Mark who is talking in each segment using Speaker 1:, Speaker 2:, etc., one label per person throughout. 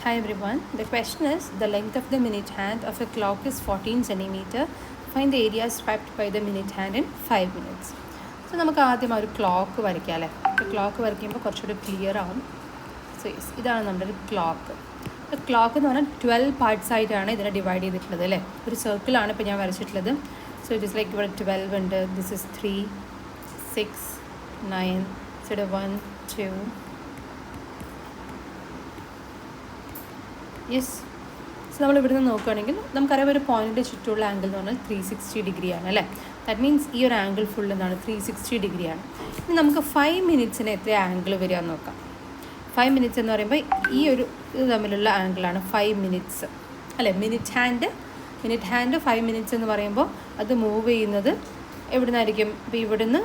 Speaker 1: Hi everyone. The question is the length of the minute hand of a clock is 14 centimeter. Find the area swept by the minute hand in 5 minutes. So നമുക്ക് ആദ്യം ഒരു clock വരയ്ക്കാം അല്ലേ. Clock വരയ്ക്കുമ്പോൾ കുറച്ചുകൂടി clear ആവും. So ഇതാണ് നമ്മുടെ ഒരു ക്ലോക്ക്. ക്ലോക്ക് എന്ന് പറഞ്ഞാൽ 12 പാർട്സ് ആയിട്ടാണ് ഇതിനെ ഡിവൈഡ് ചെയ്തിട്ടുള്ളത് അല്ലേ. ഒരു സർക്കിളാണ് ഇപ്പോൾ ഞാൻ വരച്ചിട്ടുള്ളത്. സോ ഇറ്റ് ഇസ് ലൈക്ക് ഇവിടെ 12 ഉണ്ട്. This is 3, 6, 9. സോ ഇവിടെ 1, 2. യെസ്. സോ നമ്മൾ ഇവിടെ നിന്ന് നോക്കുകയാണെങ്കിൽ നമുക്കറിയാം ഒരു പോയിൻറ്റിൻ്റെ ചുറ്റുമുള്ള ആംഗിൾ എന്ന് പറഞ്ഞാൽ 360 ഡിഗ്രിയാണ് അല്ലേ. ദാറ്റ് മീൻസ് ഈ ഒരു ആംഗിൾ ഫുൾ എന്താണ് 360 ഡിഗ്രിയാണ്. ഇനി നമുക്ക് 5 മിനിറ്റ്സിന് എത്ര ആംഗിൾ വരിക എന്ന് നോക്കാം. 5 മിനിറ്റ്സ് എന്ന് പറയുമ്പോൾ ഈ ഒരു ഇത് തമ്മിലുള്ള ആംഗിളാണ് 5 മിനിറ്റ്സ് അല്ലേ. മിനിറ്റ് ഹാൻഡ് 5 മിനിറ്റ്സ് എന്ന് പറയുമ്പോൾ അത് മൂവ് ചെയ്യുന്നത് എവിടെ നിന്നായിരിക്കും? ഇപ്പോൾ ഇവിടുന്ന്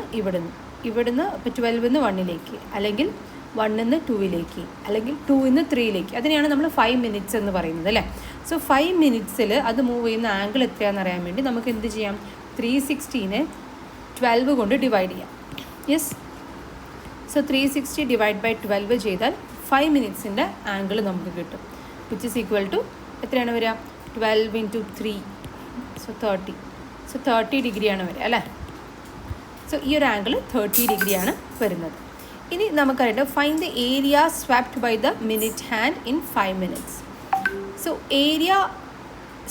Speaker 1: ഇപ്പോൾ 12 1ലേക്ക്, അല്ലെങ്കിൽ 1 2ലേക്ക്, അല്ലെങ്കിൽ 2 3ലേക്ക്. അതിനെയാണ് നമ്മൾ 5 മിനിറ്റ്സ് എന്ന് പറയുന്നത് അല്ലേ. സോ 5 മിനിറ്റ്സിൽ അത് മൂവ് ചെയ്യുന്ന ആംഗിൾ എത്രയാണെന്ന് അറിയാൻ വേണ്ടി നമുക്ക് എന്ത് ചെയ്യാം? 360നെ 12 കൊണ്ട് ഡിവൈഡ് ചെയ്യാം. യെസ്. സോ 360 ഡിവൈഡ് ബൈ 12 ചെയ്താൽ 5 മിനിറ്റ്സിൻ്റെ ആംഗിൾ നമുക്ക് കിട്ടും. വിച്ച് ഇസ് ഈക്വൽ ടു എത്രയാണ് വരിക? 12 × 3, സോ 30. സോ 30 ഡിഗ്രിയാണ് വരിക അല്ലേ. സോ ഈ ഒരു ആംഗിൾ 30 ഡിഗ്രിയാണ് വരുന്നത്. ഇനി നമുക്കറിയാം find the area swept by the minute hand in 5 minutes. So area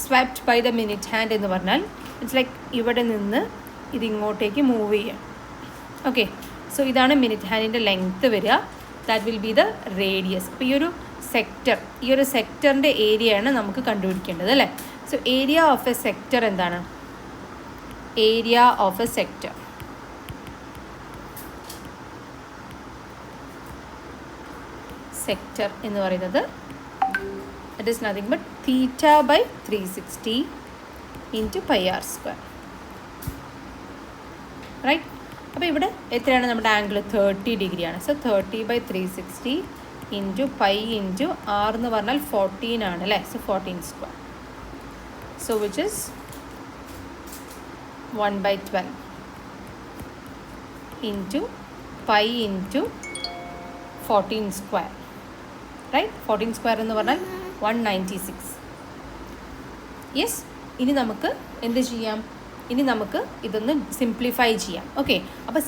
Speaker 1: swept by the minute hand എന്ന് പറഞ്ഞാൽ ഇറ്റ്സ് ലൈക്ക് ഇവിടെ നിന്ന് ഇതിങ്ങോട്ടേക്ക് മൂവ് ചെയ്യാം. ഓക്കെ. സോ ഇതാണ് മിനിറ്റ് ഹാൻഡിൻ്റെ ലെങ്ത്ത് വരിക. That will be the radius. അപ്പോൾ ഈ ഒരു സെക്ടറിൻ്റെ ഏരിയയാണ് നമുക്ക് കണ്ടുപിടിക്കേണ്ടത് അല്ലേ. So area of a sector എന്താണ്? ഏരിയ ഓഫ് എ സെക്ടർ എന്ന് പറയുന്നത് it is nothing but θ/360 × πr². Right. അപ്പോൾ ഇവിടെ എത്രയാണ് നമ്മുടെ ആംഗിൾ? 30 ഡിഗ്രിയാണ്. സോ 30/360 × π × r എന്ന് പറഞ്ഞാൽ 14 ആണ് അല്ലേ. So 14². So which is 1/12 × π × 14². Right. 14² എന്ന് പറഞ്ഞാൽ 196. യെസ്. ഇനി നമുക്ക് എന്ത് ചെയ്യാം? ഇനി നമുക്ക് ഇതൊന്ന് സിംപ്ലിഫൈ ചെയ്യാം. ഓക്കെ. അപ്പോൾ